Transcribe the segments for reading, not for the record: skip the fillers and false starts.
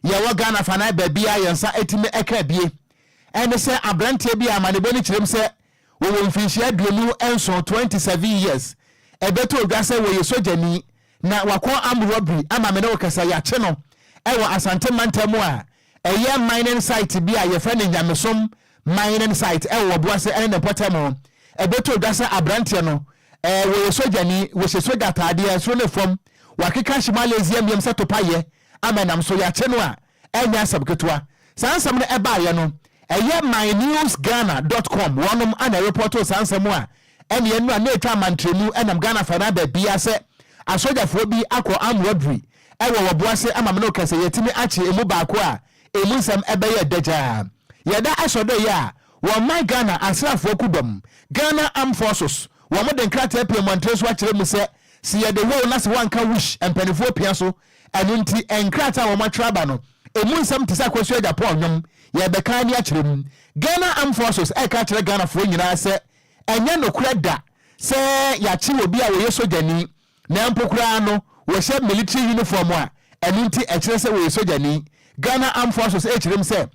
ye wo Ghana fa na ba bia yensa etime eka bie ene se abrantie bia amanebo ni kirem se wo mfinhia aduonu enso 27 years ebeto odwa se wo yesojani na wakon am robbery ama me no kasa ya che no ewo Asante Mantamu a eye mining site bia ye fa ne Nyamesom mining site ewo boase ene potamo ebeto odwa se abrantie no wo yesojani wo shesoja taade so ne fom wakeka Malaysia miam se topaye amenam so ya che no a enya sabketwa sansam no eba ye no eye mynewsghana.com wonom ana report sansam a ene enu na etwa mantremu enam Ghana fa na ba bia se asojafo bi akọ am robbery ewo woboase amam no kase yetimi achi emu baako a emu nsam ebeye deja yeda asodo ya wo my Ghana asrafo kudom Ghana Armed Forces wo mo den krata pie montreso akire mu se si ye de wo na se wanka wish empanifo pia so anunti enkrata wo matraba no emu nsam tisa kwaso ya Japan nyom ye beka ni akire mu Ghana Armed Forces e ka kire Ghana fo nyina se enye nokura da se ya chi obi a wo yesojani na mpokura no wo she military uniform a anunti e kire se wo yesojani Ghana Armed Forces e kire mu se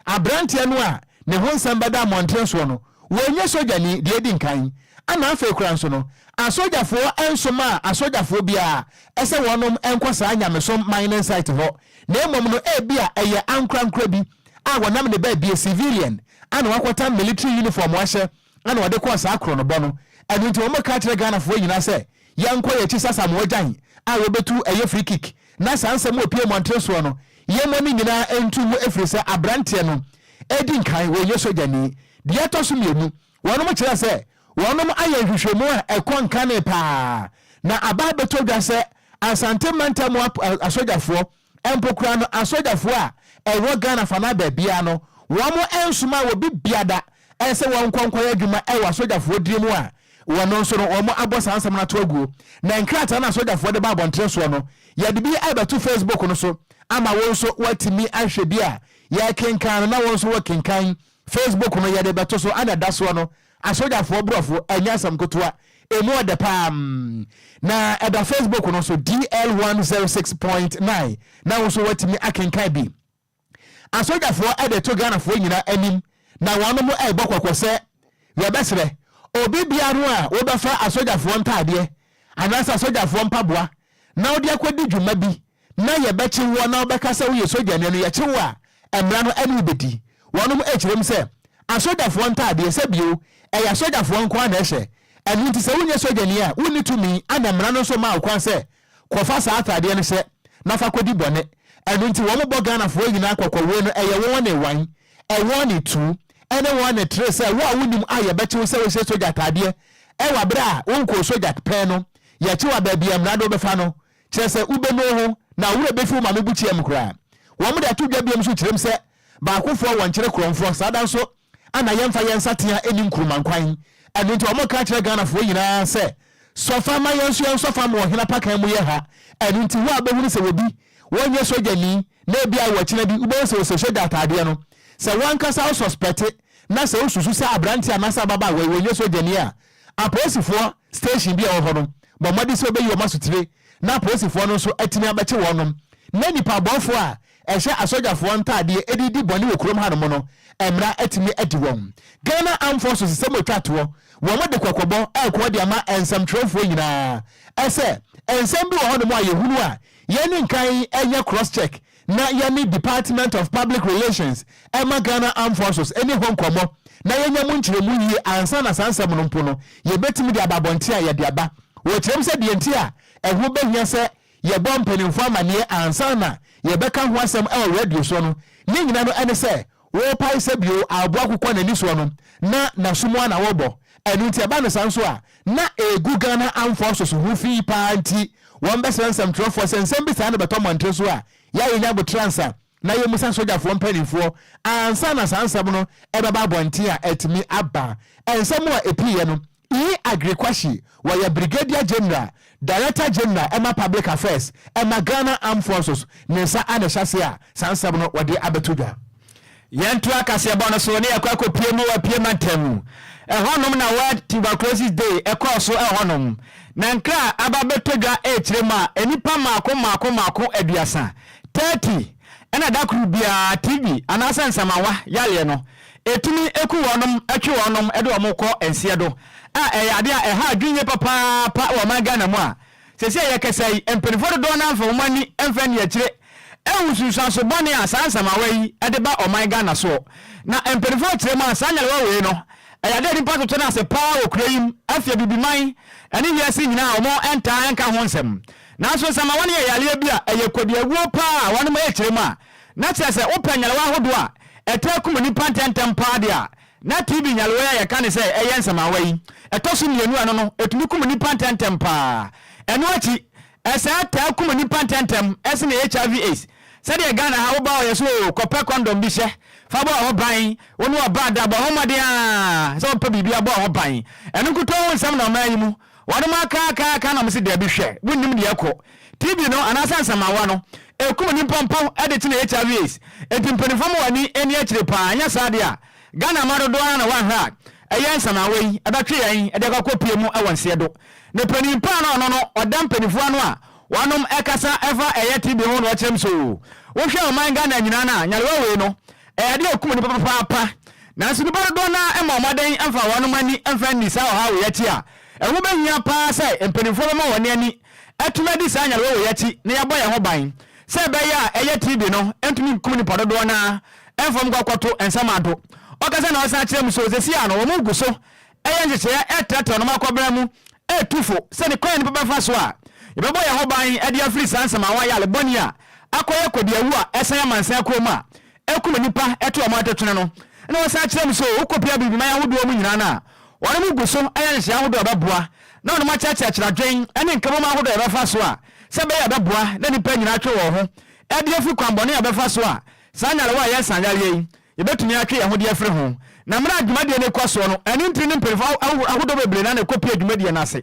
abrantie no a ne ho nsam bada montreso no wo nye sojani de edi nkan ana afa kura nso no asojafo ensoma asojafo bia ese wonom enkwasa Nyamesom mining site ho na emom no bia eye ankrankra bi a wonam ne ba bia civilian ana wakota military uniform wahye ana wode ko sa akro no bono anunti wo maka kire Ghana fo nyina se yanko ye chi sasa mo gyan a wobetu eye free kick na sansam opie montreso no yemo ni nyina entu wo efiri se abrantie no edi nkan wo yesojani dia to so mienu wonom kire se wonom aye hwehwemu a ekon kane pa na aba beto dwa se Asante Mantamu asojafo empokura no asojafo a ewo Ghana fa na ba bia no womo ensuma wo bibiada ense won konkoya adwuma ewo asojafo diremu a wono nso no womo abosa ansam na to aguo na nkrata na asojafo de ba bontreso no ye de bi abeto Facebook no so ama won so watimi ahwe bia ya kenkan na won so wa kenkan Facebook no ye de beto so ana daso no asojafo brofo anya sam kotoa emu de pam na eda Facebook no so DL106.9 na won so watimi akenkan bi asojafo ede to Ghana fo nyina anim na wono mo ebokokose we besre obi biaru a wo befa asojafo ntaade anasa asojafo mpaboa na odi akwadi dwuma bi na ye bechi wo na obekasa wo yesojane no ye chi wo a emra no ani bedi wono mo ekirem se asojafo ntaade se bio eya asojafo nko na ehye enu ti se wonye sojane a woni tumi ana emra no so ma akwan se kofa sa ataade no se na fa kwadi bone enu nti wo mo bo Ghana fo nyina akokɔwe no eye wo ne wan wo ne tu ene wo ne tre se wo a wonim aye bechi se wo se soja ataade wa bra wonko soja pe no ye chi wa ba bia mra do befa no kire se ube no ho na wure befi ma mebuchi em kra wo mo da to dwa biam so kirem se ba akofo won kire kromfo sada nso ana yemfa yensatea eni nkurumankwan enu nti wo mo ka kire Ghana fo nyina se sofa ma yenso yensofa mo hina pakan mu ye ha enu nti wo abehunu se wobi wonye sojani na bia wo kire bi ube se soja ataade no se wankasa suspect na se osusu se abranti anasa baba we wonye sojani a aposifo station bia wo hono bo modi se obeyi o masutire na aposifo no so atimi abeche wonom na nipa bofo a ehye asojafo ntaade edidi boni wo krom hanom no emra atimi adi won Ghana Armed Forces se mo twato wo mo de kwakobo ekwo de ama ensam trofo nyina ese ensam bi wo honom a yehunu a yeni nkan enye cross check na yeni Department of Public Relations ema Ghana Armed Forces eni honkomo na yenya mu nkyeremu yi ansa na sansam no mpo no ye betimi de ababonte a ye de aba wo kyerem se de nti a eho behia se ye bom penimfo amane ansa na ye beka ho asem e radio so no ni nyina no ene se wo pai se bio abo akokɔ na ni so no na sumo na wo bo enu nti aba no sanso a na egu Ghana Armed Forces hu fi panti won be sensem trofo sensem bi sa na beto montre so a ya yenya bo transa na ye musa sojafo mpanifo ansa na sansam no ebeba bonti a etimi aba ensem a epiye no Agrikwashi wa ya Brigadier General Director General Emma Public Affairs Emma Ghana Armed Forces nesa ane shasia sansam no wade abetuga yentu akase bono so ne akwa piemu wa piema ntemu ehonom na wa tuberculosis day ekoso ehonom na nkra ababetuga echirema enipa maako aduasa 30 ana da kru bia TV anasa nsamawa yale no etumi eku wonom atwe wonom ede omukọ ensie do eyade a eha adwinye papa pa wo man Ghana mu a sese ye kesai empenifo do na mfa omani emfa ne akire ewususu so bone a sansamawa yi ede ba oman Ghana so na empenifo kire mu asanyale wa we no eyade ni pato na se pa okurayim afia bibiman ene yesi nyina omo enta enka ho nsem na so samawa ne yale bia eyekodiaguo pa wonom akire mu a na sese opanyale wa hodo a etekum ni pantentem padia na TV nyalwe ya kan se eyensa mawayi etoso mienu ano no etumi kum ni pantentem pa eno achi esa takum ni pantentem ese ne HIV AIDS se de Ghana ha wo ba o yeso kope condom bi hye fa ba ho ban wonu oba da ba ho made a se opa bibia ba ho ban eno kuto nsam na mayi mu wonu maka na mse de bi hwe wonnim de yakọ TV no anasa nsamawa no ekum ni pompom edeti na HIV AIDS etimpenifom wani eni akire pa anya sade a Ghana marodo na wanha eyensa na wei abatwe yen ede kwakopie mu awonse do ne panimpa no odam penifo ano a wanom ekasa eva TB ho no chem so wo hwe o man Ghana nyina na nyalewa wei no ede ekum ni papa na so ni marodo na ema omaden amfa wanom ani amfa ni sa ha we yati a ewo behia pa sai empenifo ma woni ani atuma di sa nyalewa we yati na yabo ye ho ban se be ya TB no entumi kum ni padodo na enfom gwakwato ensamado okase na osa kire mu so zesi ano wo mugu so njeche etrata no makobra mu etufo se ne kwan ni baba fa so a yebebo ye ho ban ade afri sansama wa ya le boni a akoye kodiawu a esan mansan kroma ekum nipa eto omatotune no na osa kire mu so ukopia bibi man ahodo mu nyina na wore mugu so njeche ahodo ababoa na ono machacha kira dwen ene nkabo ma ahodo abafa so a se be ya ababoa na nipa nyina atwe wo ho ade afi kwambone abafa so a sanyale wa ye sanyale yi yebetumi atwe ye ho de afre ho na mra adwumade ne kwaso no eni ntri ne mperfa ahodo bebre na ne kopie adwumade na se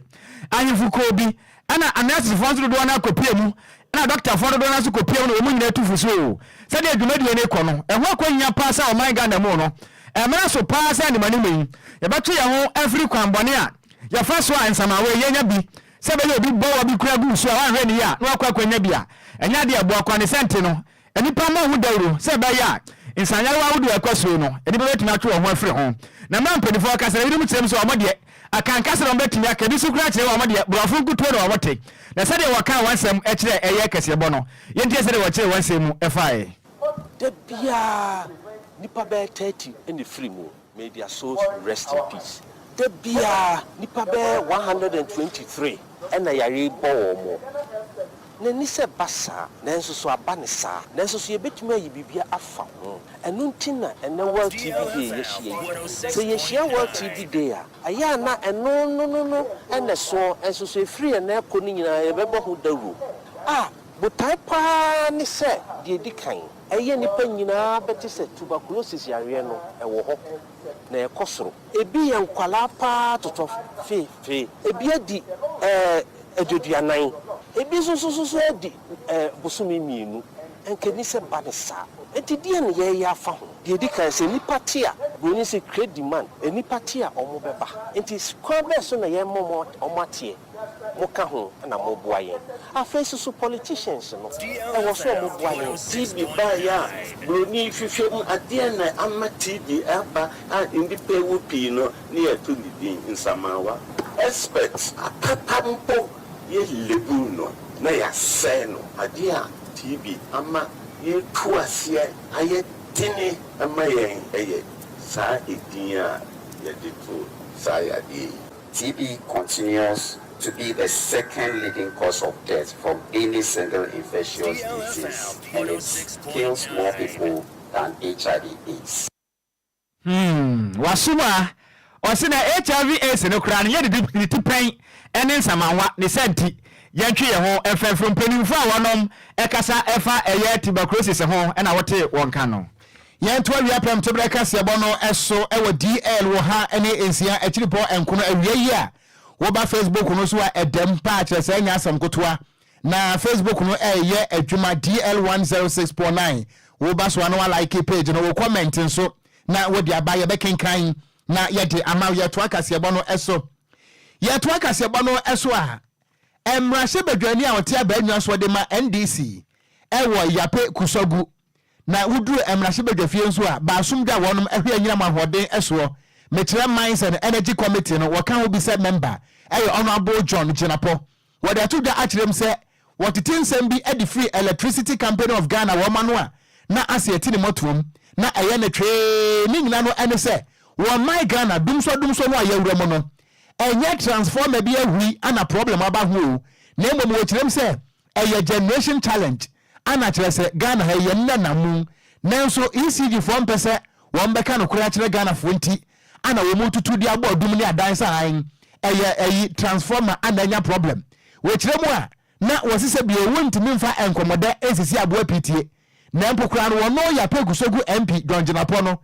ahimfu ko bi ana anasi fonso do na kopie mu na doctor fodo do na so kopie no mu nyina tufu so se de adwumade ne ko no eho akwanya pa sa o man Ghana mu no emra so pa sa ni mani mai yebetwe ye ho afri kwambone a ya fa so ansamawe ye nya bi se be ye bi bo wa bi kura gu so a hwe ni ya no akwanya bi a enya de abo akwa ne sente no enipa ma hu dawro se be ya insanyale wa wudu ekwaso no eni be tumi atwe ho afre ho na man penifo akasara yirum kyerem so omode akankasara mbetumi akadi su kura kyerem omode brofo kuto no omote na sade waka wansem ekire eye kase bo no yentie sade wa kyere wansem mu efae de bia nipa be 30 eni free mu may their souls rest in peace de bia nipa be 123 ena yare bo mo na ni se basa na enso so aba ne sa na enso so yebetumi ayi bibia afa ho enu ntina ene World TV Day yehie se yehie World TV Day a aya na eno no ene so enso so free na ko ni nyina yebebo ho dawo butai pa ni se de dikan eye nipa nyina beti se tuberculosis yare no ewo ho na ekosoro ebi ye nkwala pa toto fe ebi adi eduduanan ebi so di bosumi mienu enkeni se ba ne sa enti die ne ye ya fa ho de di kan se nipa tia boni se create demand nipa tia omo beba enti kwa be so na ye momo omatie moka ho na mo boa yen afeso so politicians no e wo so mo boa yen TV ba ya broni fifem ade na ama TV aba indi pe wo pi no ne ya to di nsamawa experts akatampo ye lebu no na ya se no ade a TV ama ye tuasie aye tini ama yen eye sa edia ye ditu sa ya di. TB continues to be the second leading cause of death from any single infectious disease, and it kills more people than HIV/AIDS. Wasuma osina HIV/AIDS no kra ne ye de tipen ene nsamawa ne senti yentwe ye ho efa from penimfo a wonom ekasa efa eye tuberculosis ho na wote wonka no yento awia pem to breka se bo no eso ewo DL wo ha ene ensia akiripo enkono awia yi a wo ba Facebook no so a edem pa kire se nya asam kotoa na Facebook no eye adwuma DL106.9 wo ba so no like page no wo comment nso na wo dia ba ye bekenkan na ye de ama ye to akase bo no eso ye to akase bo no eso a emrahye badwani a wote abanwa so de ma NDC ewo yape kusogu na wuduru emrashibedafie nso a baasumda wonum ehwe anyina mahoden eso mekyerɛ mines and energy committee no wɔka ho bi sɛ member honorable John Jinapo wɔde ato da akyerɛm sɛ wɔtete nsɛm bi edi free electricity company of Ghana wɔma no a na ase eti ne motom na ɛyɛ ne twee ne nyina no ɛne sɛ wɔn my Ghana dumso no ayɛwura mu no ɛnyɛ transformer bi ahui ana problem aba ho na mmom wɔkyerɛm sɛ ɛyɛ generation challenge ana kyerɛ sɛ Ghana ha yɛ nanamu nanso ECG fo mpɛsɛ wɔn bɛka no kora kyerɛ Ghana fo nti ana wɔn tutu di abɔ dum ne adan sa han ɛyɛ transformer ana nya problem wɔkyerɛ mu a na wɔsese bi wɔntimi mfa enkomode esisi aboa pitie na mpokura no wɔn ya pegusogu MP John Jinapo no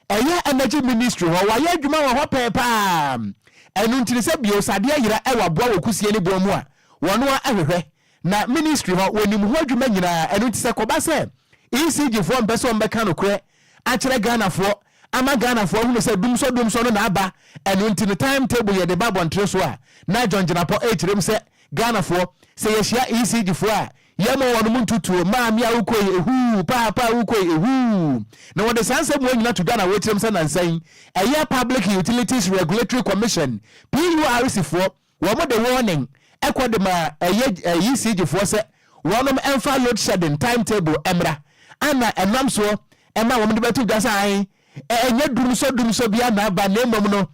ɛyɛ energy ministry hɔ wɔyɛ adwuma wɔ hɔ pɛpaa ɛnu ntini sɛ bio sade ayira ɛwɔ aboa wɔ kusie ne bɔ mu a wɔn a ahwehwɛ na ministry hɔ wɔnim ho adwuma nyinaa ɛnu nti sɛ kɔba sɛ ECG fo mpɛsɛ wɔn bɛka no korɛ akyerɛ Ghana fo ama Ghana fo hu sɛ dumso no na aba ɛnu nti no timetable yɛ de ba bɔntre so a na John Jinapo ɛkyerɛm sɛ Ghana fo sɛ yɛhyia ECG fo a yɛma wɔn mu ntutuo maame a wokɔ ehu papa wokɔ ehu na wɔde sanse mu nyina to Ghana wɔkyerɛm sɛ nansan ɛyɛ Public Utilities Regulatory Commission PURC fo wɔn de warning ɛkɔ de ma ɛyɛ ECG fo sɛ wɔn ɛmfa load shedding timetable emra ana ɛnam so ɛma wɔn de bɛto gasa an ɛnyɛ dumso bia na aba na mmom no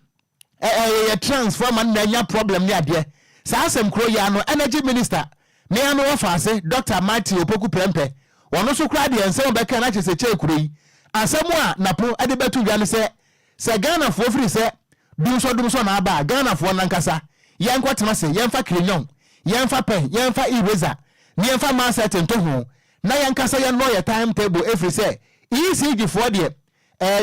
ɛyɛ transformer na nya problem ne adeɛ saa asɛm kro ya no energy minister me anu ofase Dr. Matthew Opoku Prempe wono so kra de ensem beka na kyese che kuro yi asɛm a napo ade betu dwa ne sɛ Ghana fo firi sɛ dumso na aba Ghana fo nankasa yenkotema se yemfa krenyon yemfa pen yemfa eraser ne yemfa maset nto ho na yenkasa ye no ye timetable efiri sɛ ECG fo de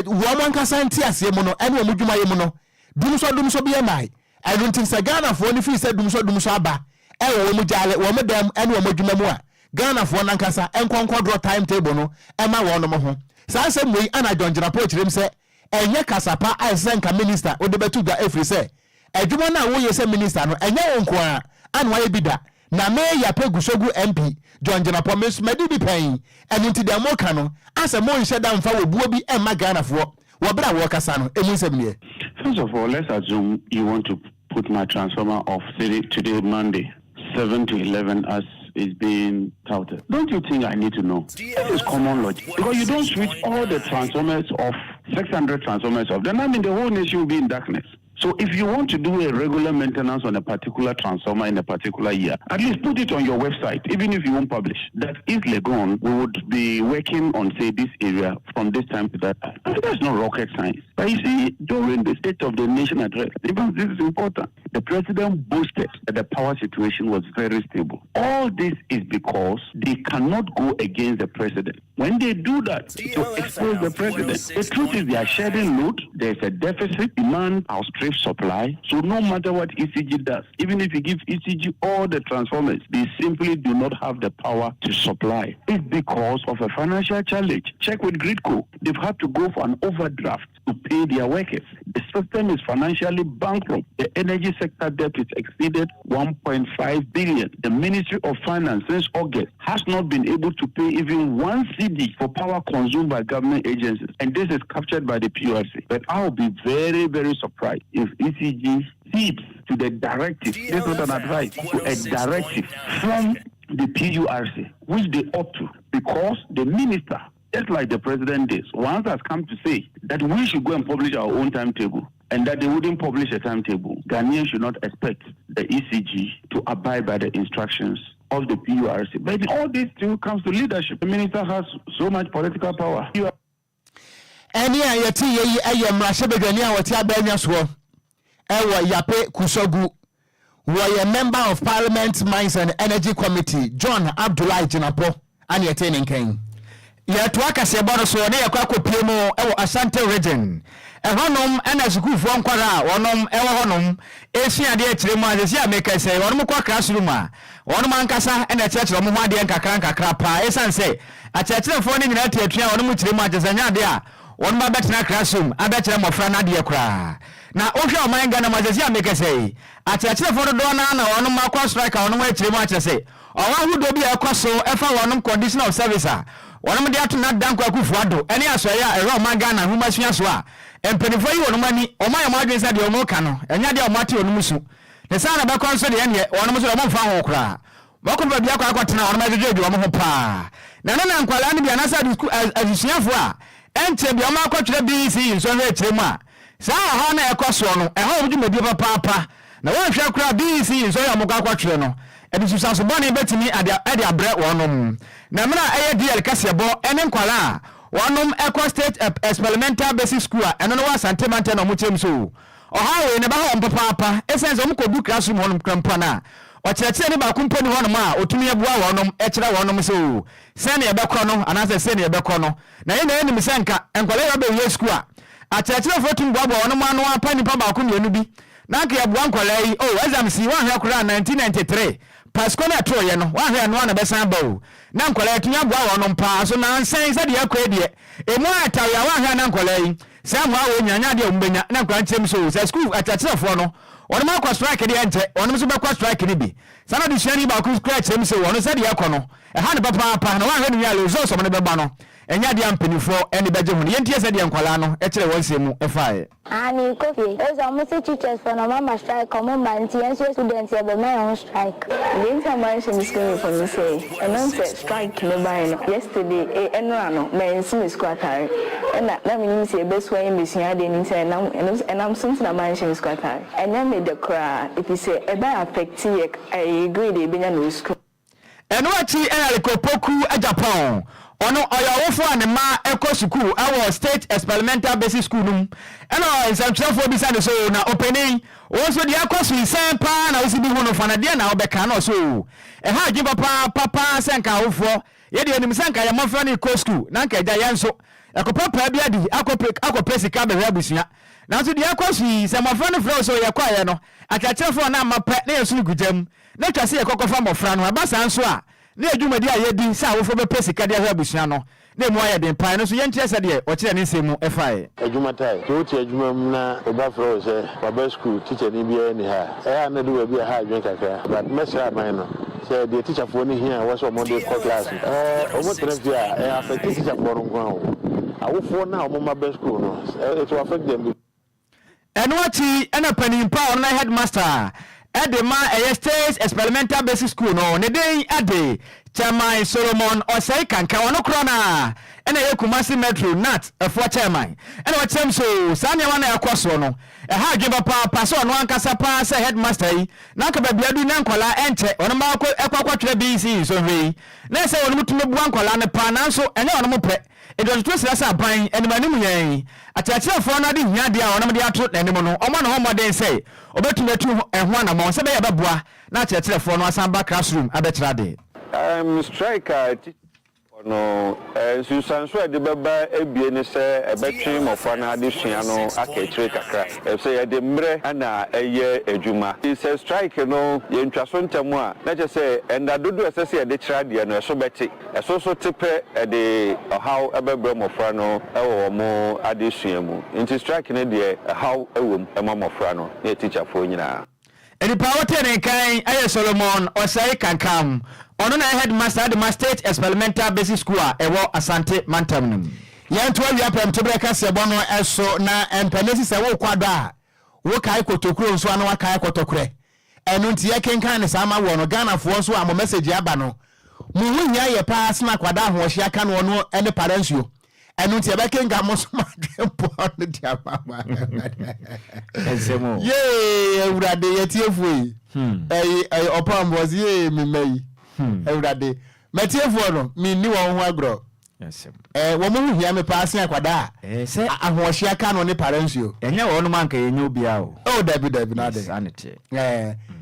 wo mankasa nti ase mu no ene wo mudwuma ye mu no dumso bi e mai enu ntin sɛ Ghana fo ne firi sɛ dumso aba wo mu jale wo mu dem ene wo mudwuma mu a Ghana fo nankasa enkonkɔ draw timetable no ema wo no mo ho saa asɛm wei ana John Jinapo kyerem sɛ enye kasapa aisenka minister ode betu ga efiri sɛ adwuma na wo ye sɛ minister no enye wonko a ana waye bi da na me ya pegusogu MP John Jinapo medi bi pen enu nti dem ka no asɛ mo nhye da mfa wo buo bi emma Ghana fo wo bra wo kasa no emu nsɛm ne. First of all, let's assume you want to put my transformer off today Monday 7 to 11 as is being touted. Don't you think I need to know? That is common logic. Because you don't switch all the transformers off, 600 transformers off, then I mean the whole nation will be in darkness. So if you want to do a regular maintenance on a particular transformer in a particular year, at least put it on your website, even if you won't publish. That is Legon, we would be working on, say, this area from this time to that time. That's not rocket science. But you see, during the State of the Nation address, even this is important, the president boasted that the power situation was very stable. All this is because they cannot go against the president. When they do that, to expose the president, the truth is they are shedding load, there's a deficit, demand outstrips supply. So no matter what ECG does, even if you give ECG all the transformers, they simply do not have the power to supply. It's because of a financial challenge. Check with Gridco. They've had to go for an overdraft to pay their workers. The system is financially bankrupt. The energy sector debt is exceeded 1.5 billion. The Ministry of Finance since August has not been able to pay even 1 CD for power consumed by government agencies. And this is captured by the PURC. But I will be very, very surprised if ECG heeds to the directive, this is not an advice, to a directive from the PURC, which they ought to, because the minister, just like the president did, once has come to say that we should go and publish our own timetable, and that they wouldn't publish a timetable. Ghanaians should not expect the ECG to abide by the instructions of the PURC. But all this still comes to leadership. The minister has so much political power. Any ayati ye ayamrashe begani awati abenya so ewa yape kusogu were a member of Parliament Mines and Energy Committee John Abdullah Jinapo and yetene nkan yeto akase bono so ne yakwa kopiemo ewo Ashanti region ehonom ena sukufo nkwara wonom ewo honom esiade akiremu azesi ameka se wonom kwa classroom a wonom ankasa ena kyerɛkyerɛ mo ho ade nkakra pa esanse akyerɛkyerɛfo ne nyina tiatua wonom kiremu agezanya ade a wonom abetena classroom abɛkyerɛ mofra na ade kra na ohwe oman Ghana mazesi ameka se akyerɛkyerɛfo do na wonom akwa strike wonom akiremu akyerɛ se owa hudo bi ekoso efa wonom condition of service a wɔnom de ato na danko akufo ado ɛne asɔre a ɛrɔ ɔman Ghana homa sua so a mpanimfoɔ yi wɔnom ani ɔman yɛ adwene sɛ deɛ ɔmo ka no ɛnya deɛ ɔmo ate ɔnom su ne saa na bɛkɔ nso deɛ ɛneɛ wɔnom so ɔmo mfa ho koraa wɔkɔ baabi akɔ akɔtena wɔnom adwedwe adi ɔmo ho paa na ne na nkwalaa no bi anasa adusuafoɔ a ɛnkyɛ bi ɔmo akɔtwerɛ BEC nsɔhwɛ akyerɛ mu a saa ɔha na ɛkɔ soɔ no ɛha ɔmo dwumadie papaapa na wɔnhwɛ koraa BEC nsɔhwɛ ɔmo akɔtwerɛ no ɛde susanso bɔne bɛtumi ɛde abrɛ wɔnom na mmerɛ ɛyɛ DL kaseɛbɔ ɛne nkwalaa wɔnom ɛkɔ state experimental basic school a ɛno no wɔ asante mantɛ na ɔmo kyɛm so ɔha wei ne bɛha ɔmo papaapa ɛsɛn sɛ ɔmo kɔdu classroom wɔnom krampa no a ɔkyerɛkyerɛ ne baako mpani hɔnom a ɔtumi aboa wɔnom ɛkyerɛ wɔnom sɛ sɛne ɛbɛkɔ no anaasɛ sɛne ɛbɛkɔ no na yɛn na yɛnim sɛ nka nkwalaa yɛ ɔbɛwie school a akyerɛkyerɛfoɔ tumi boaboa wɔnom ano apa nipa baako mmienu bi na nka yɛboa nkwalaa yi exam si wɔahwɛ koraa 1993 Pasco na to ye no wa hwe no na besan ba o na nkola etunya boa wo no paa so na nsen se de akwa de emu atawe wa hwe na nkola yi se mo a wo nyanya de ombenya na nkola nchem so se school atakyerefo no wonu ma kwa strike de ente wonu so be kwa strike ni bi sana de hwani ba ku scratch nchem so wonu se de yakɔ no ha ne papa na wa hwe no ya le zo so mo ne be ba no enya de ampanifo eni beje hu ne yentie se de nkola no e kire won semu e faaye ani kofi ezo mo se teachers for no mama strike come man ti enso students e be me on strike the information is coming from me say and say strike no buy no yesterday no me sim school atare na me say be so yin besia de ni say and I'm something na mention school atare and then me the cry if you say e be affect you I agree dey be no school eno achi Kopoku Japan ono oyawofo anema eko school our state experimental basic school num eno nsamtwafo bi sane so na opening wonso de akoso nsan pa na osibi hu no fana de na obeka na so ha agye papa senka awofo ye de enim senka ya mofo na eko school na nka ja yanso ekopapa bi adi akopre sika be abusua na so de akoso se mofo no fro so ye kwaye no akachefo na mapa na yesu gudam na twase ye kokofa mofra no abasa nso a na adwumadi a yedi sa awofo be pesika de abusua no na mu aye den pan no so yentie se de o kire ne nsemu efae adwumatai to ti adwumam na oba fro se baba school teacher ni bia ni ha na do bia ha adwen kakra but mesra man no se the teacher for ni here was o mo de class o mo trafia affect teacher for nko awofo na o mo baba school no it will affect them enwati ena panimpa on headmaster Edema state experimental basic school no ne den ade chairman Solomon Osei kanka wono krona ena ye Kumasi Metro Nat efo chairman ena wa chem so sanya wana yakoso no ha adweba pa so no ankasa pa se headmaster yi na ka babiadu na nkola enche wono ma ekwakotwere BC so hwe na se wono mutume bua nkola ne pa na so enya wono mopɛ edo sira sa ban enimanimu yen atiakyerefo no de hia de a wono de ato nanim no omo no homoden sei obetumatu ehho anamon se be ya beboa na atiakyerefo no asan ba classroom abetira de striker no susanso de baba ebie ne se ebetwe mofo na de hia no akechire kakra se ye de mre na eye adwuma se strike no ye ntwaso ntemu a na che se enda dodo esese ye de kira de no eso beti eso so tepe de how ebebra mofo no ewo mo ade hia mu nti strike ne de how ewom ema mofo no ye teacher fo nyina eni power ten kan aye Solomon Osei kankam ono na headmaster de state experimental basic school ewo Asante Mantam yanto awia pam to breka se bono eso na empanesi se wo kwado a wo kai kotokuro nso ana wa kai kotokure enu ntie kenkan ne sama wo no Ghana fo nso amo message aba no mu hunya ye pass na kwada ho hye aka no no ene parentsio enu ntie be kenga mo so madempo no dia mama ensemo ye urade ye tiefu ei opambozi ye mimei urade metiefu no mi ni wo ho agro wo mo hia me pass na kwada se ahohye aka no ne parentsio enya wo no manka yenye obia o dabi na de sanity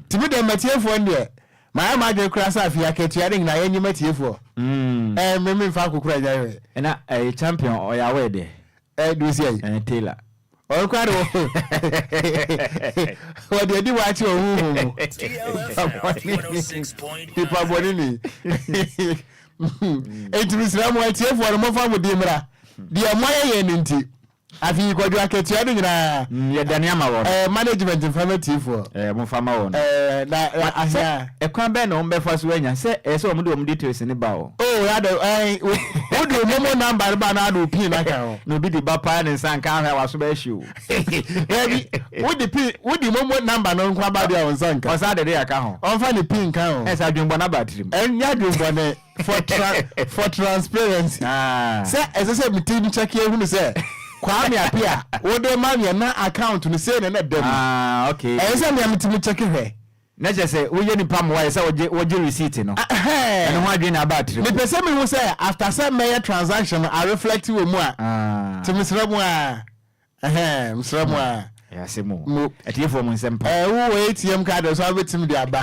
tibi de metiefu ndie ma de kura sa afia ketua ring na yenyi metiefu me fa kokura nyawe na champion oyawe de do see Taylor o kwaro o de di wa ti o hu pipa bonini etimi sira mo atiefu no mo fa mo di mra di amoye ye ninti afi Kwadwo aketua no nyina ye dane ama wo management informative for mo fama wo na ahia ekwan be no mbefa so anya se so mo de mo details ni ba o ya do wo do momo number ba na do pin na kan no bi di ba pa ne san kan ha waso ba hie o baby wo di momo number no nkwa ba dia won san kan o sa de ya ka ho on fa ni pin kan o esa dwumbo na battery enya dwumbo ne for transparency se meeting check here who say Kwame apia wo de ma me na account no say na dem okay se me meeting check here na je say wo ye ni pam wa say wo je receipt no eno ho adwe na battery me pese me who say after say my transaction I reflect we mu a to misra mu a misra mu a ya se mu etiefo mu nsem pa wo ATM card so abetim di aba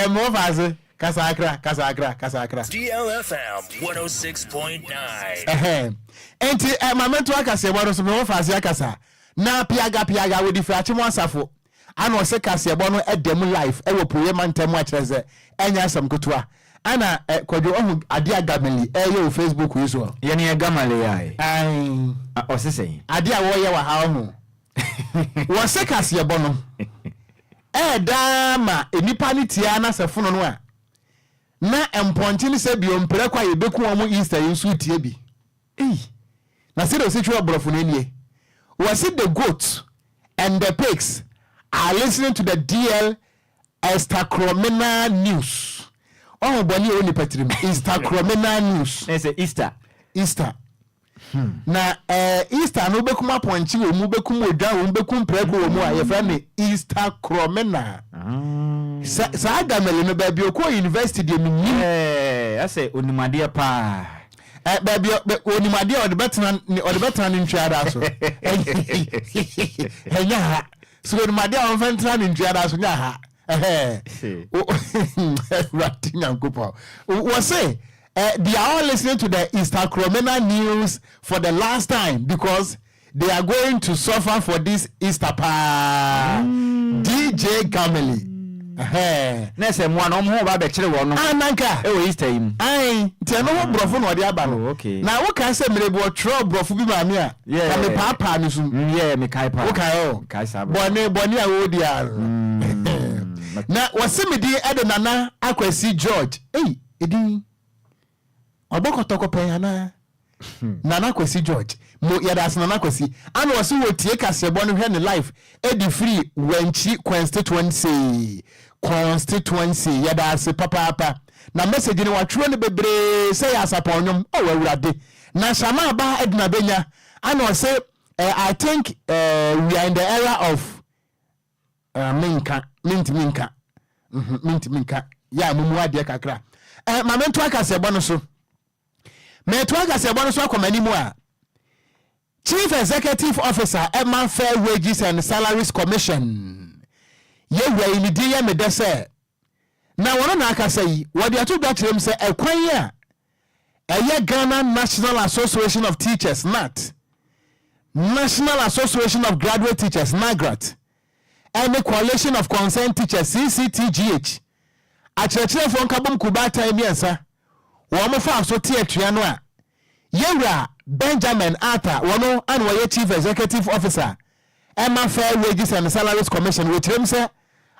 mo faze Kasakra. DLFM 106.9. Enti mamento akase bono so mo faze akasa na piaga we di frache mo asafo ana ose kase bono edem life e wo poye mantem a kireze enya asam kutua ana Kwadwo ohu ade agameli ye Facebook yiso ye ne agameli ai ose sei ade a wo ye wa ha ho wo se kase bono dama enipa ni tia na sefono no a na emponchi ni se biompere kwa yebeku omo Easter yinsu tie bi na se do se twa brofo no nie was it the goats and the pigs are listening to the Instacromena news boni oni patrim Instacromena news say Easter na Easter no bekum aponchi wo mu bekum odwa wo bekum preko wo mu a ye fra me Instacromena sa agameli no ba bi okọ university de mi ase onimade pa ba bi onimade o de betana ni ntwada so enya ha so onimade o fentra ni ntwada so nya ha ratinya nkopa we say they are all listening to the Instacromena news for the last time because they are going to suffer for this Easter pa DJ Gameli na se mo anom ho ba be kire wo no ananka e wo Easter yim ai tie no ho brofo no de aba no okay na wo kan se merebo tro brofo bi ma me a na me papa ni so me kai pa wo kai kai sa boni a wo di a na wasimidi ede nana Akwasi George edin obokotoko peyana nana Akwasi George mo yada nana Akwasi ana wasi wo tie kasebo no hwe ne life edi free wanchi constituency yada se papa na message ni watwro ne bebre say asaponyom awurade na shama ba edna benya ana say I think we are in the era of minka ya mumu ade kakra mamento akasebo no so akomani mu a Chief Executive Officer Emma Fair Wages and Salaries Commission ye we ni di ye medese na wono na akasa yi wode ato da kirem se ekwan ya eye Ghana National Association of Teachers NAT National Association of Graduate Teachers NAGRAT and the Coalition of Concerned Teachers CCTGH achirechire fo nkabom kubata emiensa wo mo fa so tie atua no a yewra Benjamin Arthur wono anwa Chief Executive Officer Emma Fair Wages and Salaries Commission we tirem se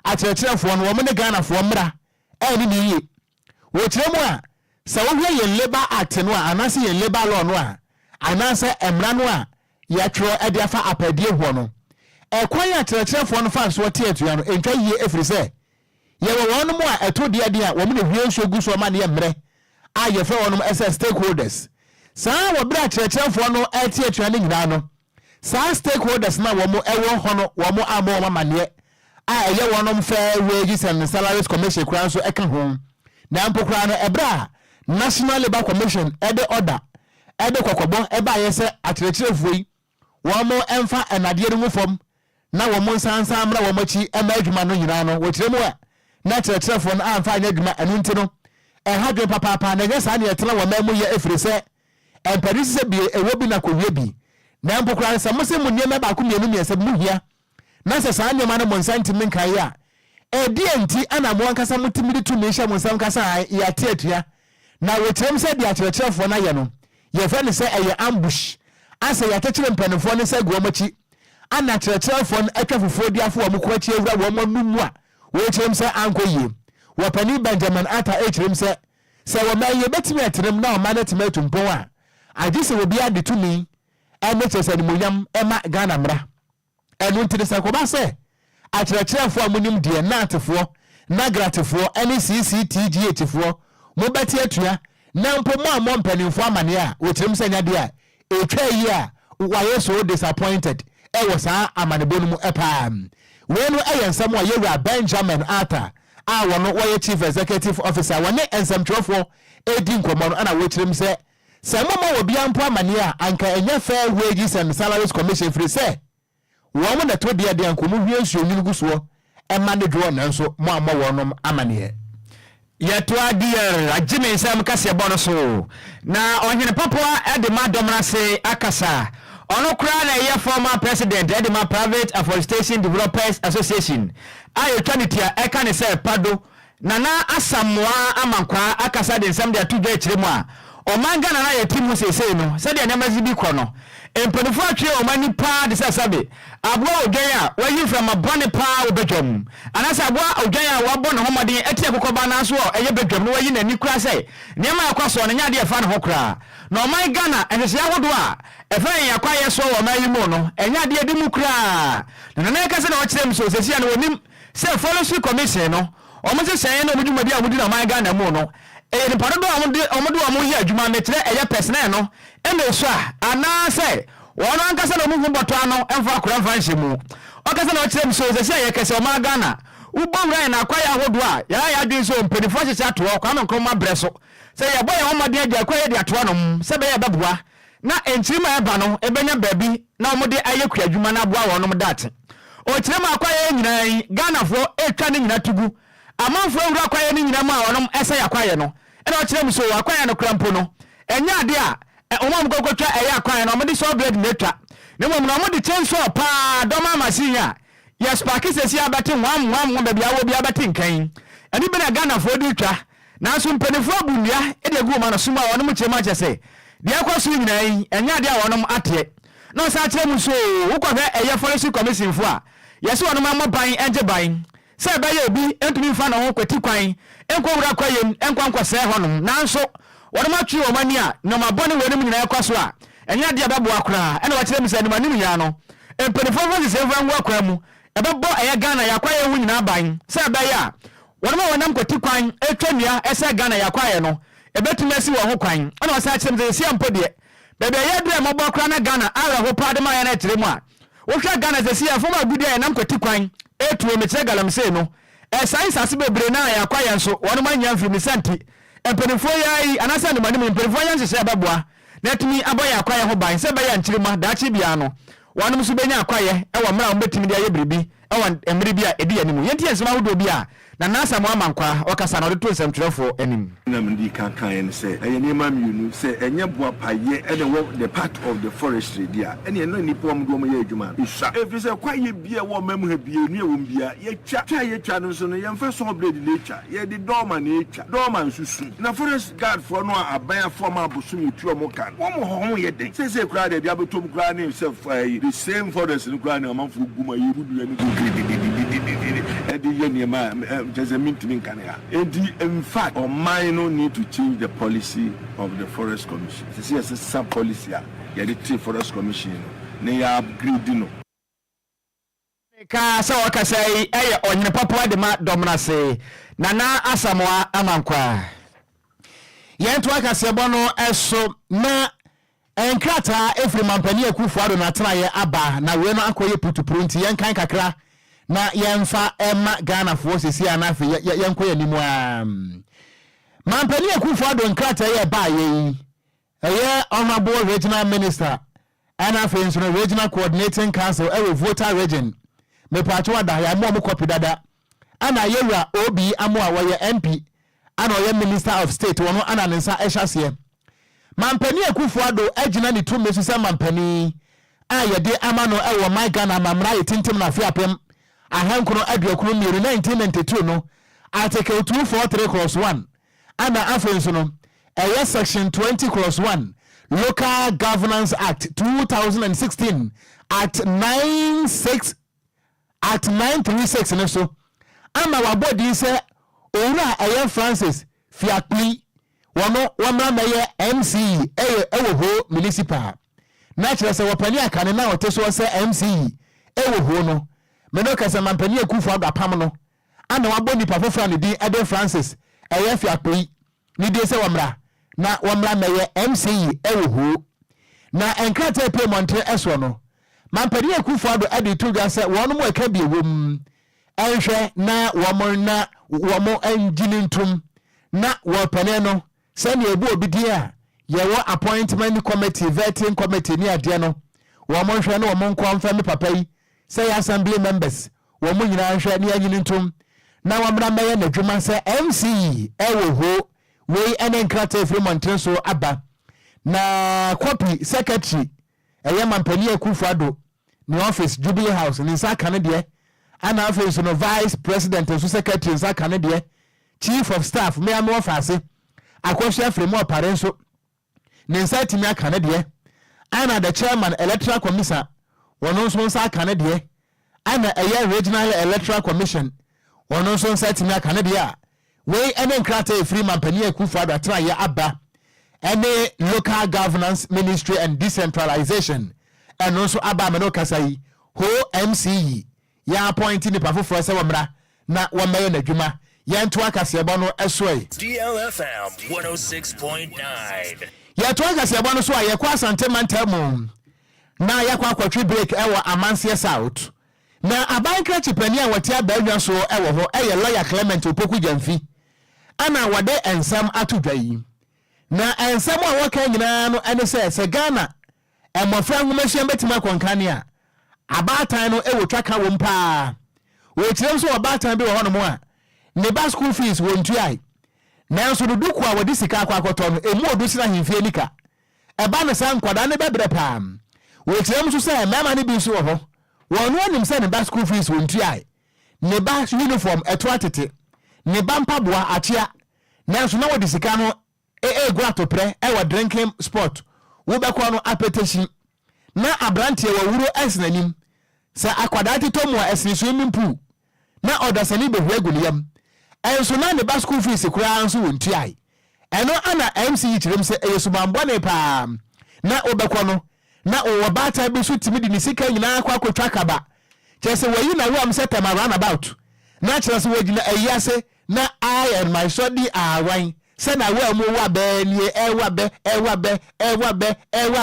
achirechire fo no wo mo ne Ghana fo mra eni ni yi we tirem a se wo hwe ye Labor Act no a anase ye Labor Law no a anase emra no a ya tro e dia fa apadie ho no ekwan ya achirechire no fa so tie atua no entwa yie efiri se ye wo won mo a eto de ade a wo mo ne hwie nso gu so ma ne mre a ye fe wonum as stakeholders sa wo bra achirechire no etie atua ne nyina no sa stakeholders na wo mo ewo ho no wo mo amo ma mane a ye wonum Fair Wages and Salaries Commission kran so eka ho na mpokra no ebra National Labour Commission ede order ede kokobon eba ye se achirechire fuyi wo mo emfa enade no fom na wo mo nsansa amra wo machi ema adwuma no nyina no wo tiremu a na achirechire no amfa anya adwuma enu nti no hadwe papa na nya sa na yetela wo mamu ye efiri se empadisi se bi ewo bi na kowie bi na mpokra se mo se mu niema ba ko mienu miese mu hia na se sa niema no mo nsantimi nkai a enti ana mo ankasa mutimiri tu me hia mo nsam kasa ya tietua na wo tirem se dia achirechire na ye no ye fa ne se eye ambush asa ya kekere mpanefo ne se gomachi ana kyerɛkyerɛfo no atwa fufuo di afo wɔn kɔ akyi ewura wɔn numu a wɔkyerɛm sɛ ankɔyie wɔpani Benjamin Ata ɛkyerɛm sɛ wɔn ayɛ betimi ɛterem na ɔma ne teme tumpɔn a agye sɛ obi ade tumi ɛne kyerɛ sɛ nimonyam ɛma Ghana mra ɛno ntiri sɛ kɔba sɛ akyerɛkyerɛfo a munim deɛ natefoɔ nagratefoɔ ɛne CCTGHfoɔ mo bɛte atua na mpo mo a mo mpanimfo amane a wɔkyerɛm sɛ nyade a etwa yi a wɔyɛ so disappointed ɛwɔ saa amanebo no mu ɛpaa wei no ɛyɛ nsɛm a yɛwura Benjamin Ata a wɔno wɔyɛ chief executive officer wɔne nsɛmtwerɛfoɔ ɛdi nkɔmmɔ no ana wɔkyerɛm sɛ mɔmɔ wɔ bia mpo amane a anka ɛnyɛ fair wages and salaries commission firi sɛ wɔn mo na to deɛ nkɔmmɔ hwie nsuo nwunu gu soɔ ɛma ne dwoɔ nanso mo a mo wɔnom amaneɛ yɛto adeɛ agyeme nsɛm kaseɛ bɔ no so na ɔhene papoa ɛde ma dɔmra se akasa ɔno koraa na ɛyɛ former president ɛde ma private afforestation developers association a yɛtwa ne tia ɛka ne sɛ pado nana asamoa amankwa akasa de nsɛm de ato dwa akyire mu a ɔman Ghana na yɛti mu sesei no sɛdeɛ nneɛma bi kɔ no mpanifo atwe ɔmani paa de sɛ sabe aboa odwan a wayi from abɔne paa wobɛdwam anasɛ aboa odwan a wabɔ ne homɔden ɛti akokɔba na so ɛyɛ bɛdwam no wayi n'ani kora sɛ nneɛma ɛkɔ so no nya de ɛfa ne ho koraa na ɔman Ghana ɛhyehyɛ ahodoɔ a ɛfa yɛn akwayɛ so wɔ ɔman yi mu no ɛnya de adi mu koraa na nana ɛka sɛ na ɔkyerɛ m so sɛsia no wɔnim sɛ policy commission no ɔmo sɛ hyɛn na ɔmo dwumadi a ɔmo di na ɔman Ghana mu no ɛyɛ nipa dodo a ɔmo yɛ adwuma mekyerɛ ɛyɛ personnel no ɛna so a anaasɛ wɔn ankasa na ɔmo hu bɔtɔ ano ɛmfa akora mfa nhyɛ mu ɔkasa na ɔkyerɛ m so sɛ yɛ kɛse ɔman Ghana wobɔ wura yɛn akwayɛ ahodoɔ a yɛayɛ adwene so mpanimfoɔ hyehyɛ atoɔ kwame nkrɔma brɛ so sɛ yɛbɔ yɛn homɔden agya akwayɛ de atoɔ nom sɛ bɛyɛ bɛboa na nkyirima ɛba no ɛbɛnya baabi na ɔmo de ayɛ kua adwuma na aboa wɔn nom daate ɔkyerɛ mu akwayɛ nyinaa yi Ghanafoɔ ɛtwa ne nyina tugu amanfoɔ wura akwayɛ ne nyina mu a wɔnom ɛsɛ akwayɛ no ɛna ɔkyerɛ mu so akwayɛ no kora mpo no ɛnya ade a ɔmo mkɔkɔtwa ɛyɛ akwayɛ no ɔmo de saw blade na etwa ne mmom na ɔmo de chainsaw paa dɔma machine a yes parki sesi abɛte nwam baabi awo bi abɛte nkan ɛne bi na Ghanafoɔ de twa nanso mpanimfoɔ abu nnua ɛde agu ma no so ma wɔnom kyerɛ mu akyɛ sɛ deɛ ɛkɔ so nyinaa yi ɛnya ade a wɔnom ateɛ na ɔsa kyerɛ mu so wokɔhwɛ ɛyɛ forestry commission fo a yɛsɛ wɔnom amɔ ban ɛngye ban sɛ ɛbɛyɛ obi ɛntumi mfa ne ho kwati kwan ɛnkɔwura kwayam ɛnkwankɔsɛɛ hɔnom nanso wɔnom atwe wɔn ani a nnɔmabɔne wɔnom nyinaa ɛkɔ so a ɛnyɛ adeɛ bɛboa koraa ɛna wɔkyerɛ mu sɛ nimanim nyinaa no mpanimfoɔ fo sesɛ mfa ngu akora mu ɛbɛbɔ ɛyɛ Ghana yɛakwayɛ ho nyinaa ban sɛ ɛbɛyɛ a wɔnom a wɔnam kwati kwan ɛtwa nnua ɛsɛ Ghana yɛakwayɛ no ɛbɛtumi asi wɔn ho kwan ɛna wɔsa kyerɛ mu sɛ ɛsia mpo deɛ baabi ɛyɛ berɛ mɔbɔ koraa na Ghana awerɛho paa de ma yɛ no akyerɛ mu a wohwɛ Ghana sɛ sia fom agudi a yɛnam kwati kwan ɛtuo mekyerɛ galamsey no ɛsan sase bebree na yɛakwayɛ nso wɔnom anya mfiri ne santi mpanimfoɔ yɛ yi anasɛ nimanim mpanimfoɔ yɛ nhyehyɛ bɛboa na atumi abɔ yɛ akwayɛ ho ban sɛ bɛyɛ nkyirima daakye biara no wɔnom nso bɛnya akwayɛ ɛwɔ mmerɛ a wɔbɛtumi de ayɛ biribi ɛwɔ mmerɛ bi a ɛdi yɛ anim yɛnti nsɛm ahodoɔ bi a na nasa mo amankwa ɔkasa na ɔde to nsɛmtwerɛfoɔ anim na mdi kan ne sɛ ɛyɛ nneɛma mmienu sɛ ɛnyɛ boa payɛ ɛna wɔ the part of the forestry dia ɛne ɛna nipa ɔmo de ɔmo yɛ adwuma ɛsua ɛfiri sɛ kwayɛ bia wɔ ɔma mu ha bia nu ɛwɔ bia yɛtwa no nso no yɛmfa saw blade na ɛtwa yɛde dɔɔma na ɛtwa dɔɔma nsusu na forest guard foɔ no a abayɛfoɔ ma abosom yɛtu ɔmo kan wɔn ho yɛ den sɛ koraa de abɛtɔm koraa ne sɛ the same forest no koraa ne ɔmanfo gu ma yɛbudu ɛne ɛde yɛ nneɛma just a mint in Canada. In fact, our mind no need to change the policy of the Forest Commission. This is a sub policy. Yeah, the Forest Commission. They are upgrading. Kasa wakasai aya onyine papa de ma domna se nana asamoa amankwa. Yentu akase bono eso na enkrata efri mampani Akufo-Addo na traye aba na we no akoye putupuru nti yenkan kakra. Na yemfa emma Ghana for sisi anafe yenkoya nimu mampani Akufo-Addo nkrata ye ba ye eye honorable regional minister anafe nso regional coordinating council ewe voter region me pacho ada ya mo copy dada ana yewura obi amo a woye MP ana oye minister of state wono ana nensa ehyasie mampani Akufo-Addo agina ni to mesu se mampani a yede amano ewo my Ghana mamra yetintim na fiapem ahankro aduakunu miru 1992 no article 243 clause 1 ana afenso no eye section 20 clause 1 Local Governance Act 2016 at 936 and so ama wabodi say owura eye Francis Fiakpi wono wamra meye MC ewo ho municipal na kire se wopani akane na oteso se MC ewo ho no me no kase mampani akufo agapam no ana wabodi pafofra ne din Ede Francis eye Fiakpi ni die se wamra na wamra meye MC ewo ho na enkrate pe montre eso no mampani akufo ado ade tuga se wono mo aka bi ewom enhwe na womo enginintum na wopane no sani ebu obidi a yewo appointment committee vetting committee ni ade no womo nhwe na womo nkonfa me papa yi say assembly members womo nyina nhwe ni enginintum na wamra meye na dwuma se MC ewo ho we enenkrate Fremont so aba na copy secretary mampani akufo ado ni office Jubilee House ni saka ne de ana office no vice president so secretary saka ne de chief of staff me am office akwhwe Fremont pare so ni site mi aka ne de ana the chairman electoral commission wono so saka ne de ana regional electoral commission wono so site mi aka ne de a we enenkrate free mampani akufo ado tra ya aba any local governance ministry and decentralization and also aba me no kasai ho MC ya appointing the pafo for se wamra na wamaye na dwuma ya nto akase ebo no esoe DLFM 106.9 ya to akase ebo no so aye kwa asante mantam na ya kwa kwatwe break ewo Amansie South na abankra chipani a wati abaadwa so ewo ho eye lawyer Clement Opoku Jamfi ana wade ensam atudwayi na ensam a waka nyina no ene se Ghana emofra ngumahia betima konkane a abatan no ewo twaka wo mpa we kirem so abatan bi wo hono mo a ne ba school fees wontu ai na nso do duku a wodi sika akwakoto no emu odu sina himfie nika eba ne san kwada ne bebre pam we kirem so se mema ne bi so wo ho wonu anim se ne ba school fees wontu ai ne ba uniform eto atete ne ba mpaboa atia na nso na wodi sika no gwa to pre wa drinking spot wo be kwa no appetition na abrantie wa wuro esnanim sa akwada tito mu esni swimming pool na odasani be hweguliyam enso na ne ba school fees kura nso wontu ai eno ana MC kirem se eyesubambo ne pa na obekọ no na wo bata bi so timi di ni sika nyina akwa kaba chese wayi na wo am set am run about na chese wo gina eyase na I and my study are wine se na we mu wa be nie ewa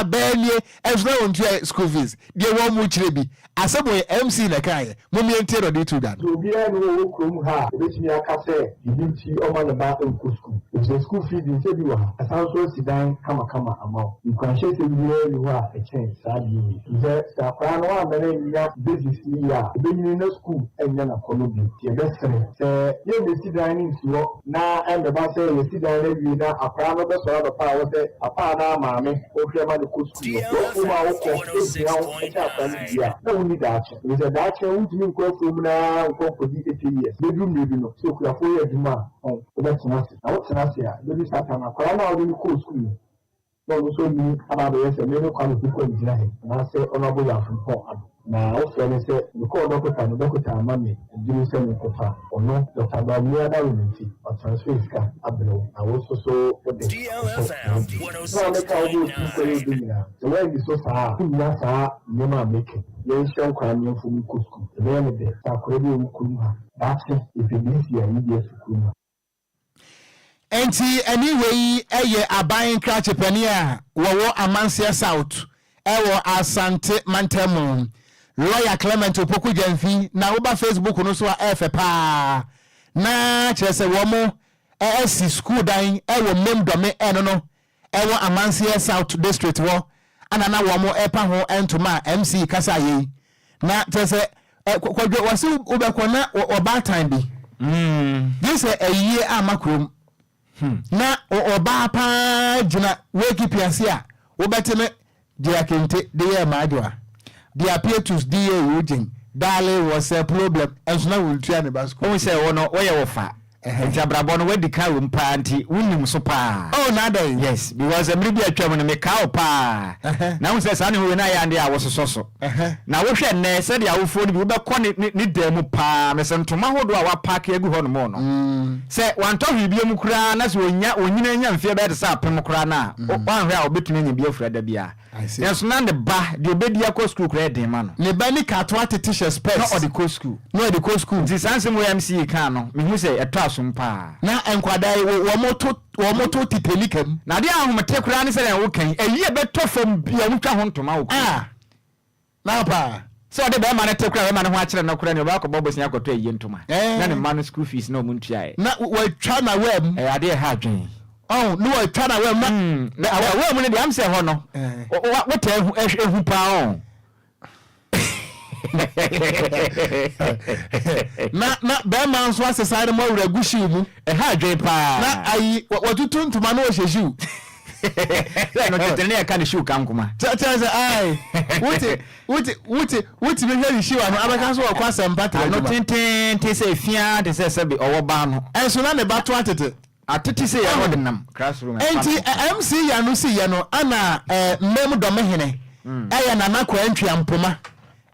be nie ezra wontu school fees de wo mu kire bi asebo MC na kai mo mi entero de to that obi anu wo krom ha obetimi aka se ibinti o ma na ba en school the school fees din se bi wa asan so sidan kama amount nkwanhye se bi ni wa a change sadi ze sa kwa no wa mere ya business ni ya ebeni na school enya na kono bi tie besere se ye me sidan ni nsuo na en ba se ye sidan na wi na akra no be so da pa wo se apa na maame o hwe ma de ko school o ma wo ko ni dacha is a dacha wutimi nko from na nko kodi 8 years bedum no so kura fo ye duma o betinasi na wotinasi a bebi satana kwara na odi ko school no so ni aba be se me no kwano ko njira he na se onobo ya fo ado na o fe ne se ko dokota mami duru se ni kofa ono dokta ba mi ada wonti o transfer iska abro na wo so DLFM 106.9 so when the so sa kunya sa nyema make ye shan kwanye fu mi kusku be ne de ta ko bi mu kuma that's if it is ya ni de sukuma enti anyway eye aban kra chepani a wo Amansie South ewo Asante Mantam lawyer Clement Opoku Jamfi na oba Facebook no so efe pa na chese wo mo esi school dan ewo memdome eno no ewo Amansie South district wo ana na wo mo epa ho entoma MC kasa ye na chese Kwadwo wasi obekọ na oba time bi this ayi amakrom na oba pa jina weki piase a wobeteme dia kente de ye maadwa dia pietus die ujin dale was a problem enso na wultua ne basko o se wono wo ye wo fa Jabrabo no wedi ka wo mpa anti wunim so pa. Oh nada. Yes, because emri bi atwa no me ka o pa. Na wo se sa ne ho na ya ande a wo soso. Na wo hwe ne se de awofo ni bi wo be ko ni demu pa me se ntoma hodo a wa park egu ho no mo no. Se wanto hwe bi mu kura na se onyina nya mfie be de sa apem kura na wan hwe a obetumi nya bi afura da bia. Yes na ne ba de obedi akọ school kura de ma no. Ne ba ni ka to ate teacher space. No the co school. No the co school. Ti sanse mo MC ka no. Me hu se eto asompa. Na enkwadai wo moto titelikam. Na de ahomete kura ne se na wo kan. Eyi beto fam bia wo twa ho ntoma wo. Na pa. So de be ma na te kura we ma ne ho akere na kura ne ba ko bobo sia akoto eyi ntoma. Na ne ma no school fees na omuntu ai. Na wo twa na wem. Ade ha adwen. Oh, no I try na wem na. Na wem ne de am se ho no. Wo te ehu pa on. na be man so asesare mo regushi mu ha adwen pa na ayi watutu ntuma na o hyehiu no tetene ya kan shiu kan kuma tata ai wuti me hwe shiu ano abaka so kwa sempata no tintin se fia de se bi owo ba no enso na ne bato atete se ya no de nam classroom enti MC ya no si ya no ana mem do mehene eya na nakwa antwa mpoma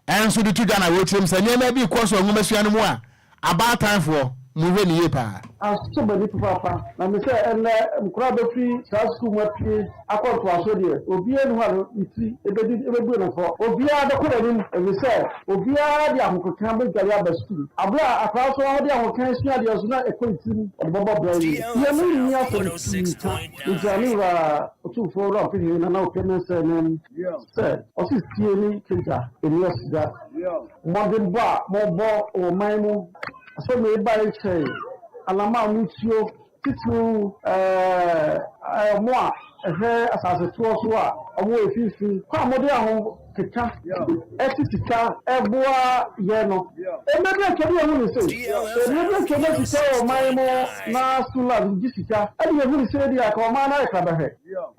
enso de tudwa na wotirem sa nyema bi ko so nwumasua no mu a about time for muwe ni yepa aso bani papa na me say ene mkura be free school mapie akonto aso de obi enu ha no iti ebebu no fo obi a de ko ni me say obi a de ahokokan be gari aba school abla akwa so ho de ahokokan sua de so na ekwenti bobo brayi ye mu ni aso ni jani wa otu fo ro pe ni na open say nem say o si tie ni kinta eni osida mo de ba mo bo o maimu so me ba che alama mutio titu mo asase to so a omo efifi kwa mo de ahon keka sika eboa ye no emebe kebi e mu ni se emebe kebi se o maimo na sula di sika e de mu ni se dia ka o ma na ka ba he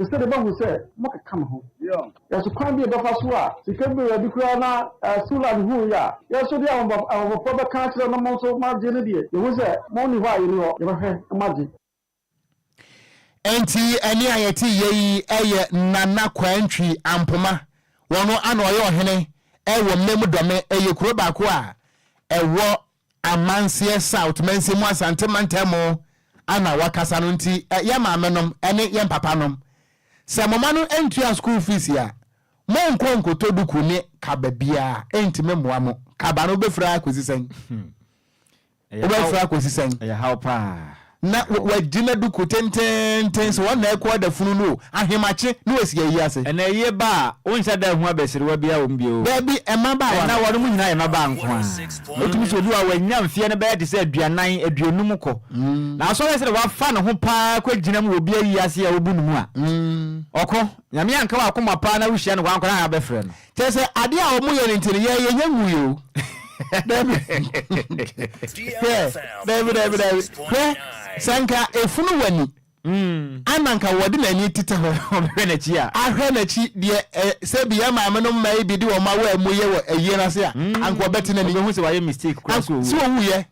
se de ba hu se mo ka kam ho ya so kwa bi e ba fa so a sika bi we bi kura na sula hu ya so dia on ba ba ka tira no mo so ma je ne die ye hu se mo ni wa ye ni ho ye ba he ma je enti ani ayeti yeyi eye nana kwantwi ampoma wono ano ye ohene ewo mem dome eye kuro ba ko a ewo amansie south mansi mu asante mantemo ana wakasa no nti ye maamenom ene ye papanom se moma no entua school fees ya mo nkonko to duku ni kababia enti memoa mo kaba no befra akozisen obefra akozisen ya haupa na wajina duku tenten so wana ekwa da funu no ahemache no wesi yi ase ena ye ba onsa da hu abesiri wa bia ombio baby ema ba wa na wonu mu nyina ema ba nko a otumi so du a wanya mfie ne ba de se aduanan aduonum ko na so wese wa fa ne ho pa kwa gina mu obi yi ase ya obu numu a oko nyame anka wa akoma pa na wuhia ne wa nkora ha befre no tese ade a omu ye ntire ye nyanwu yo David. Sanka efunu wani. Ananka wodi na ni tete ho hwe na chi a. Ahwe na chi de se bia maame no mai bi de wo ma wa mu ye wo ayi na se a. Anko beti na ni hu se wa ye mistake kura so wu. So wu ye.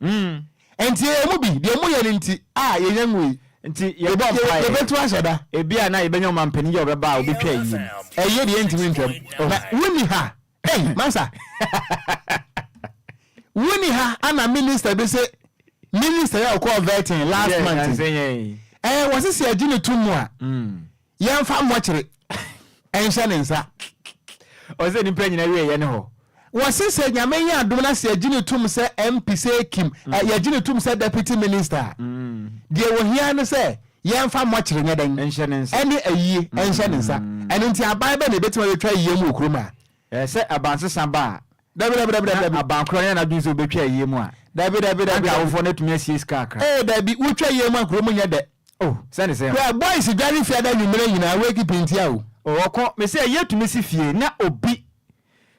Enti emu bi de mu ye nti ye nyanwu. Nti ye bo mpa ye betu ashada. Ebia na ye benya mampani ye obeba obi twa yi. Eye de enti ntwam. Na wuni ha. Hey, mansa. Wuni ha ana minister be say minister ya call vetting last month. Was see agini tumu a. Yemfa mochire. Ensha nensa. O se ni panyina wie ye ne ho. Was say nyame ya adom na se agini tum say MP say Kim. Ya agini tum say deputy minister. Die wo hia no say yemfa mochire nyadan. Ensha nensa. Ene ayi ensha nensa. Ene nti abai ba na betima we twa yie mu okroma. Se abansesa ba David abankro na dunso betwa yie mu a David awofo na tumi asie ska akra David wutwa yie mu akro mu nya de sane se yeah boys gari fia da nwumere nyina weki pintia o okọ me se ye tumi si fie na obi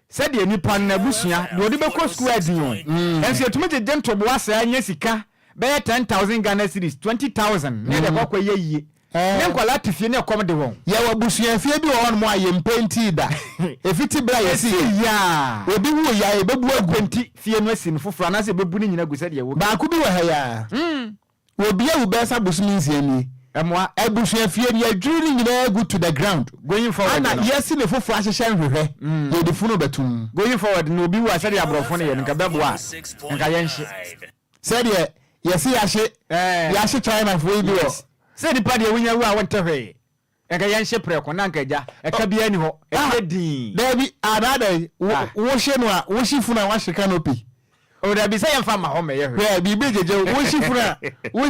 se de nipa na busua de odi beko school adin ense tumi je ntobo asa anya sika be 10,000 Ghana cedis 20,000 ne de kokọ ye yie ne nkwala tifie ne kom de won ya wabusua fie bi won mo aye mpenti da efiti bra yesi ya obi wu ya ebebu agwenti fie no asi no foforo na se bebu ni nyina gusa de wo ba ku bi wa ha ya Obia ubesa busumi ni. Emwa Ebusua fie ni drilling nyina go to the ground. Going forward. Ana yes ni fofo ahyehyɛ nhwehwɛ. Ye de funu betum. Going forward no bi wa sɛ de abrɔfo no yɛ nka bɛboa. Nka yɛnhye. Sɛ de yɛsi yɛahye China fo yi bi wɔ. Sɛ nipa de wonya wu a wɔntɛ hwee. Nka yɛnhye prɛko na nka gya. Ɛka bia ni hɔ. Ɛyɛ din. Dabi anada wo hye no a wo hye funu a wahye canopy. O da bi sɛ yɛmfa ma hɔ mɛyɛ hwee. Yeah, bibi jeje wo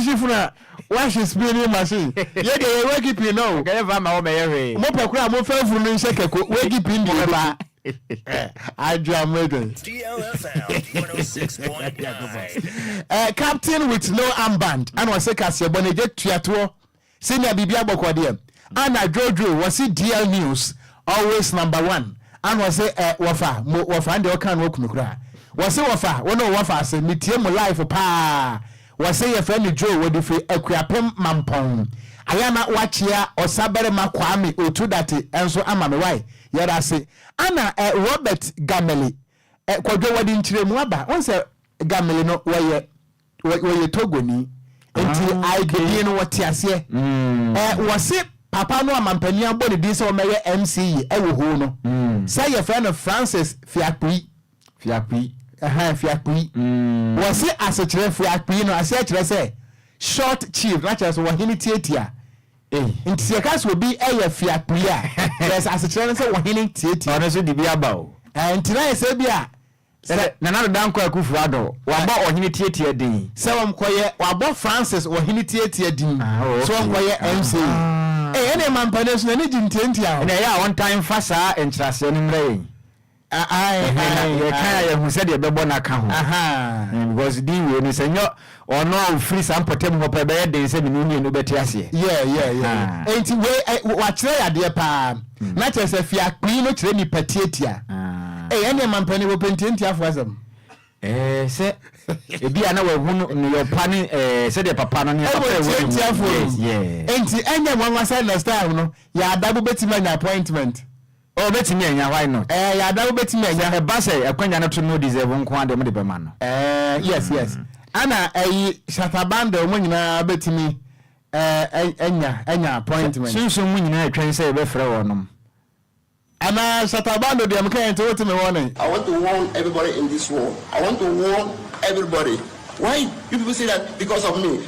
hye funu a wahye spinning machine. Ye de we keep you know. Nka yɛmfa ma hɔ mɛyɛ hwee. Mo pekura mo fa funu nhyɛ keko we keep in the ba. DLFM 106.9. Captain with no armband and was a Cassia Boneje Tuato, Senior Bibia Bokwadium, and Jojo was it DL News, always #1, and was a Wafa, Wafa, and the Ocran Nhyiraba. Was a Wafa, one of Wafa, say, Mitium life pa, was a friendly Joe with the Equiapem Mampong. I am not watching or Sabere Makwami or to that, and so am I right. Yada say, Anna Robert Gameli. Kwadwo wadi nkyeremu aba on se Gamele no weye Togoni enti I begin no wati ase wose papa no amampani abodi di se o meye MC wo ho no say your friend Francis Fiakui wose asekere Fiakui no ase kire se short chief na kire so wahini tietia enti se ka so bi Fiakui a yes asekere se wahini tietia ono so di bi aba o enti na ese bia na na danko akufu ado waba ohini tietia din se wam koye wabo Francis ohini tietia din so wam koye MC ene mampane so na ni jintentia na ya one time fasa entrase ni mre ye kan ya hu se de bebo na ka ho because din we ni se nyo ono free sampotem ho pe be den se ni no beti ase yeah enti we wa kire ya de pa na kire se Fiakui no kire ni patietia ene mampane wo pententia afo asem se ebi ana we hu no yo pani se de papa no ne papa we enti enye nwanwa say na style no ya adabu betimi anya appointment o betimi anya why not ya adabu betimi anya e ba say akwanya no to no deserve nko ade mo de be ma no yes ana shatabanda mo nyina betimi enya appointment sunsun mo nyina atwen say be frɛ wonom ana shatabanda de amkan to wotime warning. I want to warn everybody in this world. I want to warn everybody. Why you people say that because of me,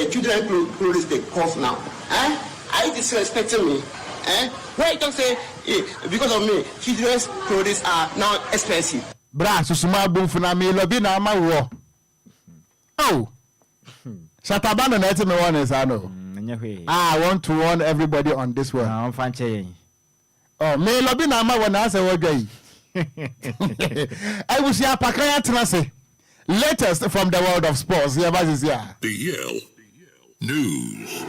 children clothes they cost now? Are you disrespecting me? Why you don't say because of me, children's clothes are now expensive? Bra susuma bumfuna me lobi na ama wo. Oh. Shatabanda na eti me warning sa no. I want to warn everybody on this one. I'm fanche. Oh, me lobi na ama wona ase wodwai. I will see a pakaya trase. Latest from the world of sports. Here is here. DL News.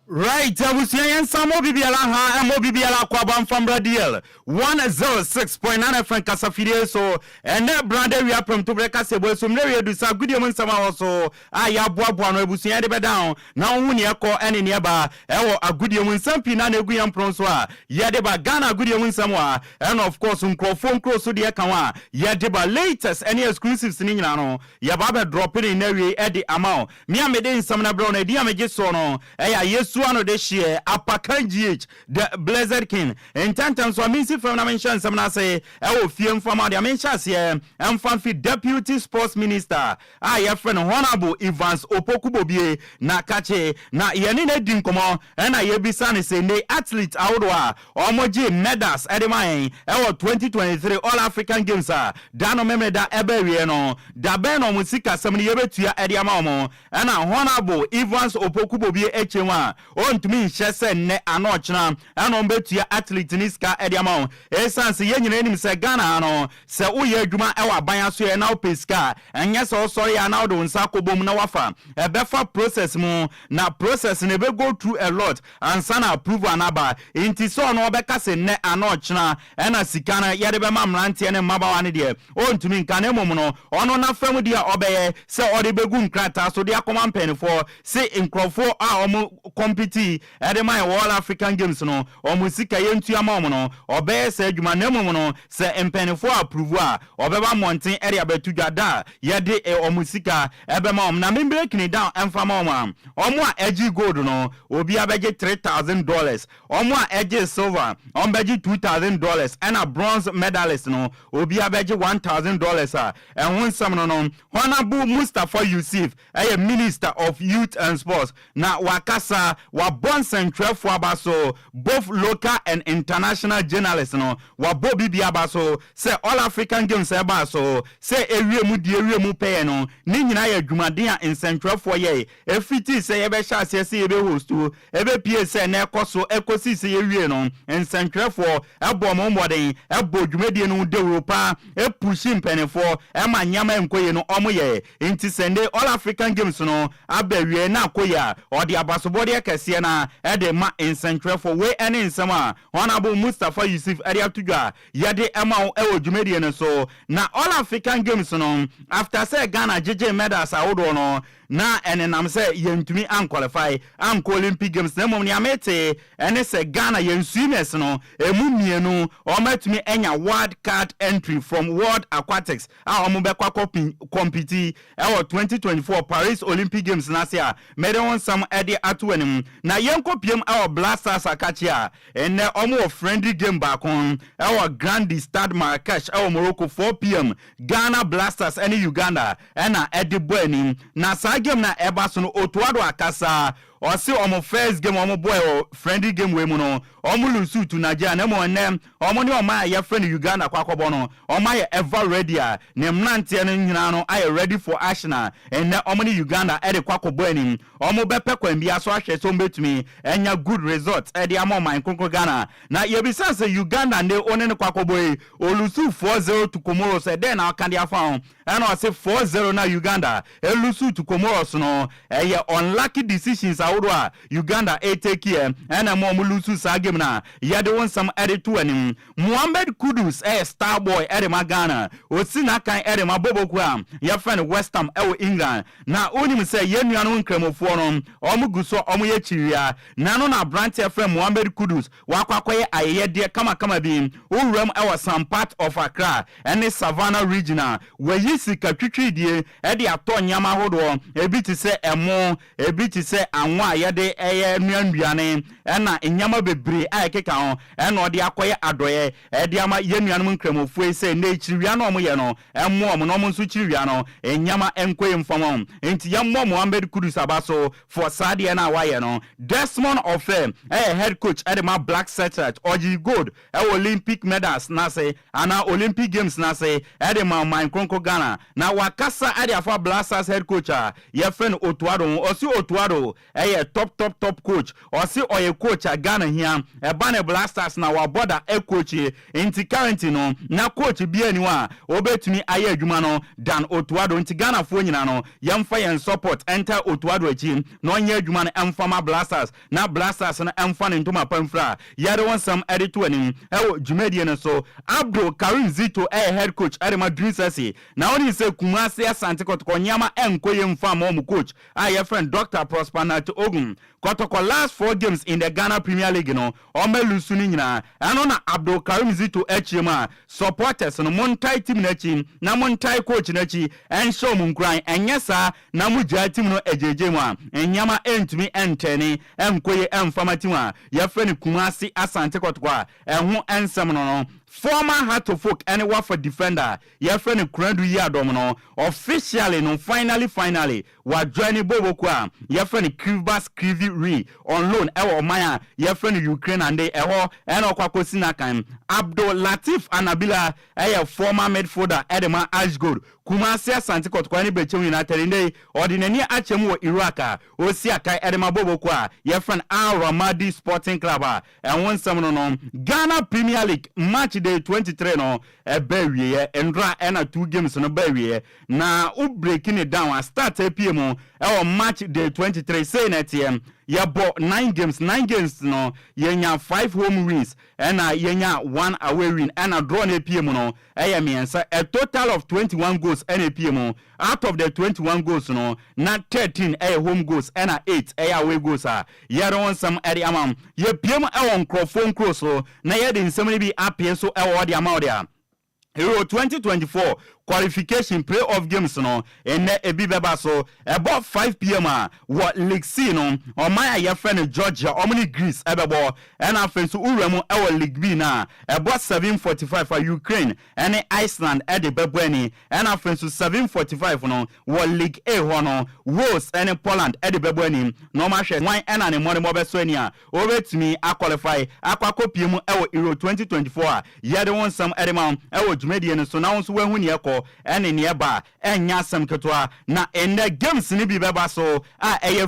Right, abusuyan samo bibiala ha amo bibiala kwaba from DL 106.9 FM kasafire so ene brande we apem to breka sebo so mre we du sa gudie mun sama so aya boaboa no abusuyan de be down na hu ne ekọ ene ne ba ewo agudie mun sampi na egu yam pron so a ye de ba Ghana agudie mun samo a and of course nkrofo nkro so de kan a ye de ba latest any exclusives ni nyina no ye ba be drop in na we e de amount me amede nsam na bro na di amege so no eya yesu ano de share Ocran GH the Blessed King in tantam so mean from na mention some na say e wo fie mfama de mention say emfam fi deputy sports minister your friend honorable Evans Opokubobie na kache na ye ni na di nkomo na ye bisa ne say ne athlete awodwa omoji medals edeman e wo 2023 All African Games dano memre da ebewie no da ben no musika sam ne ye betua ede ama omo na honorable Evans Opokubobie echenwa on to me shese ne anochna eno betua athlete ni ska ediama esanse ye nyina nim se Ghana no se uye adwuma ewa ban aso ye na opeska enye se osori ya na do nsa kobom na wafa ebefa process mu na process ne be go through a lot ansa na approve anaba inti so no obeka se ne anochna ena sika na ye de be ma mrante ne mabawa ne de on to me nka ne mom no ono na fam de a obeye se ode begu nkrata so de akoma mpanifo se nkrofo a omo compete ede man World African Games no omo sika ye ntua ma omo no obeye se adwuma na mom no se mpanifo approve a obeba monten ere abatudwa da ye de omo sika ebe ma omo na me break ni down emfa ma omo a egi gold no obi abeje $3,000 omo a egi silver omo beje $2,000 and a bronze medalist no obi abeje $1,000 a ehun sam no Honorable Mustafa Yusuf a Minister of Youth and Sports na wakasa wa bon central for abaso both local and international journalists no wa bo bibia abaso say All African Games abaso say ewie mu die ewie mu pay no ni nyina ya dwumaden a in central for ye efiti say ye be sha say ye be host ebe pie say na ekoso ekosi say ewie no in central for ebo mo moden ebo dwumadie no de Europa e pushing penefo e ma nyama enkoye no omo ye inti sende All African Games no abawie na akoya odi abasobode kese na e de ma in central for we any nsama Honorable Mustafa Yusuf area tudwa ye de ema e dwumadie no so na All African Games no after say Ghana JJ medals awodo no na enenam say yentumi an qualify am Olympic Games na mom ni amete ene say Ghana yen swimmers no emu mienu o matumi enya wild card entry from World Aquatics a omo be kwa compete e 2024 Paris Olympic Games na say mede won sam ede atoanim na yenko piem our Blasters akachia ene omo friendly game back on our Grandi Stade Marrakesh our Morocco 4 p.m. Ghana Blasters and Uganda ena ede boanim na game na eba so no otuado akasa o se omo first game omo boy o friendly game we mu no omo lusu to Nigeria na mo nem omo ni oma ya friend Uganda kwakobo no oma ya ever ready a ne mnante no nyina no I ready for action and na omo ni Uganda e de kwakobo anim omo bepe kwan bia so ahwe so mbetumi enya good results e de am man konkro Ghana na ye bi sense Uganda ne one ne kwakobo e olusu 4-0 to Comoros e den na kan dia fa and o se 4-0 na Uganda elusu to Comoros no e ye unlucky decisions awodwa Uganda e take here and am lusu sa game na ye de won some edit to anim Mohammed Kudus star boy e de Ghana o si na kan e de maboboku am ye friend West Ham e England na onim say ye nuanu nkramofo no omuguso omu ye chiria na no na branch friend Mohammed Kudus wakwakoye ayeye de kama bi owuram e was some part of Accra and Savannah regional where yisika twitwidie e de ato nyama hodo ebi ti se emo ebi ti se anwa ye de eye nuanuane na nyama bebre akeka ho na ode akoye adoye e de ama ye nuanum nkramofo se na chiria no omo ye no emo omo no omo nso chiria no nyama enkoye mfamo enti ya mo Mohammed Kudus abaso for Sadia na waye no Desmond Ofe head coach at my Black Satellite Oji Gold Olympic medals na say ana Olympic Games na say at my mind Kronko Ghana na wakasa at afa Blasters head coach ye friend Otuado osi Otuado top coach osi oye coach Ghana here e bane Blasters na wa border coach enti currently no na coach bi aniwa obetumi aye adwuma no dan Otuado enti Ghana fo nyina no yemfa yen support enter Otuado achi no nya adwuma no emfama Blasters na Blasters na emfa ne ntoma pamfra yare won sam editor anim dwumadie no so Abdul Karim Zito head coach Adema Drinsasi na oni se Kumasi Asante Kotoko nyama enkoye mfama omu coach your friend Dr. Prosperity Ogun Kotoko last 4 games in the Ghana Premier League no omelusu ni nyina ano na Abdul Karim Zito echima supporters no montai team na chi na montai coach na chi enshow munkran enyesa na mujia team no ejeje mu a enyama entumi enteni enkoye emfama team a your friend Kumasi Asante Kotoko ehun ensem no former Heart of Folk anywhere for defender your friend Ocran Nhyiraba no officially no finally wa join Boboku a your friend Krivbas Krivi on loan e Maya your friend Ukraine and they eho and okwakosi na kan Abdul Latif Anabila a former midfielder Edema Ashgold Kumasi Asante Kotoko ne Bechem United inde ordinary achem wo Iraq osi akai edema bobo kwa ye friend Al Ramadi Sporting Club and one some no Ghana Premier League match day 23 no ebewie endra ena 2 games no bewie na u breaking it down start APM match day 23 say na TM ya bo 9 games no yenya 5 home wins and yenya 1 away win and a draw na APM no miensa a total of 21 goals and APM out of the 21 goals no na 13 home goals and 8 away goals yere on some area amount ye PM on crofon cross so na ye de nsem bi apia so the amount there Euro 2024 qualification playoff games no ene ebi beba so about 5 p.m. What League C no o my your friend Georgia omni Greece ebebo and afenso uremo e League B na about 7:45 for Ukraine and Iceland e de bebweni and afenso 7:45 no what League A ho no Wales and Poland e de bebweni no ma hwe wan and an mo be so ani a obetimi qualify akwakopiem e Euro 2024 ye de won some edema e dwumedie so na won so wahu ne ene nieba enya sam ketwa na ene games ni bi beba so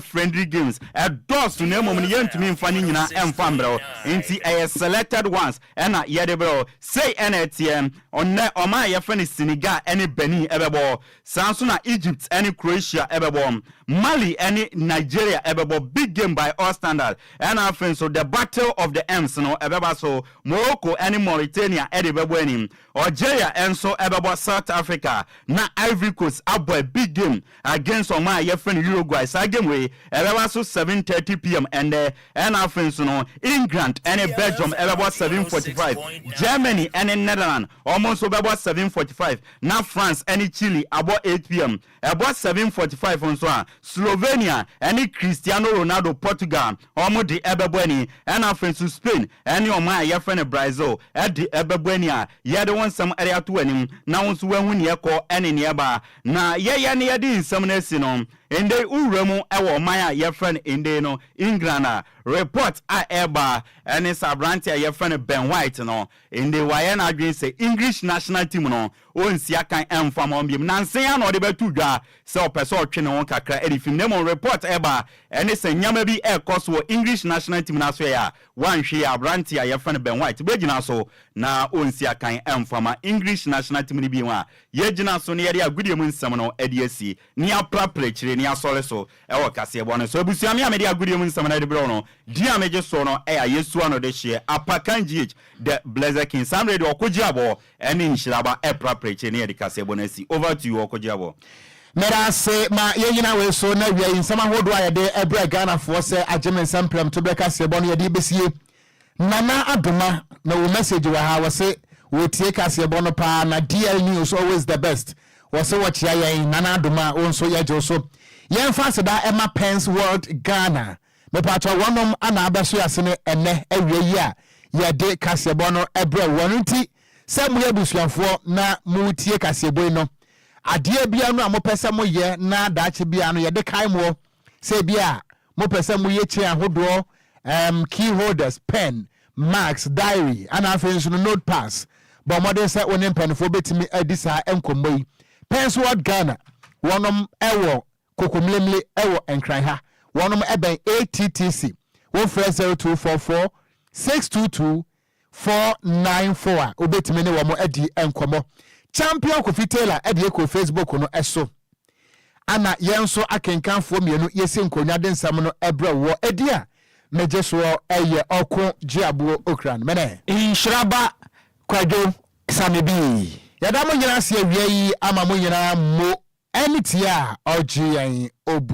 friendly games dos na mom ni yentumi mfa ni nyina emfa mbrɛ nti selected ones ena yede bro say NTM onne oma ye friend Senegal ene Benin ebebo sanso na Egypt ene Croatia ebebo Mali ene Nigeria ebebo big game by all standard and after so the battle of the M's no ebeba so Morocco ene Mauritania ebebo enim Algeria enso ebebo South Africa na Ivory Coast abo a big game against Oma your friend Uruguay sa game we ebeba so 7:30 p.m. and after so no England ene Belgium ebebo 7:45 Germany ene Netherlands almost ebebo 7:45 na France ene Chile about 8 p.m. about 7:45 on so Slovenia ene Cristiano Ronaldo Portugal almost the ebebo ene and after so Spain ene Oma your friend Brazil at the ebebo ene ye the one some area to enim na wonso wahun ye ko ene nieba na ye ne ye di nsam na sino ende uremu ewo maya ye friend ende no England report eba ene sabranti ye friend Ben White no ende waye na adwen say English national team no onsi akan emfam ombiem na nsen ya no de betu dwa se opeso otwe ne won kakra edifim nemo report eba ene se nyama bi ekos wo English national team na so ya wanhwe ya abranti ye friend Ben White begina so na onsi akan emfama English national team ni bi wa ye gina so ne ye agudie mu nsam no ediasi ni aprapre chire ni asole so ewo kase ebo no so ebusuami amede agudie mu nsam na de bro no dia meje so no yesu ano de hye apakan gh the blazer king Sam radio Okogyeabour ene Nhyiraba aprapre chire ni ye de kase ebo na si over to you Okogyeabour Mera se ma yeyina we so na wi nsam ahodo ayede ebra Ghana fo se agyemen samplem to be kase ebo no ye de besie Nana Adoma na wo message wa ha wose we tie kase ebo no pa na DL news always the best wose watch ya yen Nana Adoma onso ya je so yen fast da Emma Pence World Ghana me patwa wonom ana abaso yasene ene awie yi a ye de kase ebo no ebra wonunti se mu abusuafo na mu tie kase ebo no ade bia no amopese mo ye na daache bia no ye de kai mo se bia mo pese mo ye chi ahodo key holders pen marks diary and afenso no notepads but modern say onim penfo betimi adisa enkomoi Pence World Ghana wonom ewo kokomlemle ewo enkran wonom eben ATTC 140244622 494 obetimi ne womo adi enkomo champion Kofi Taylor adi ko Facebook no eso ana yenso akenkanfo mienu yesi nkonya de nsam no ebra wo edia mejeso eye Okogyeabour Ocran Nhyiraba Kwadwo Sammy yada mo nyina se awie yi ama mo nyina mo enitia oji yan obu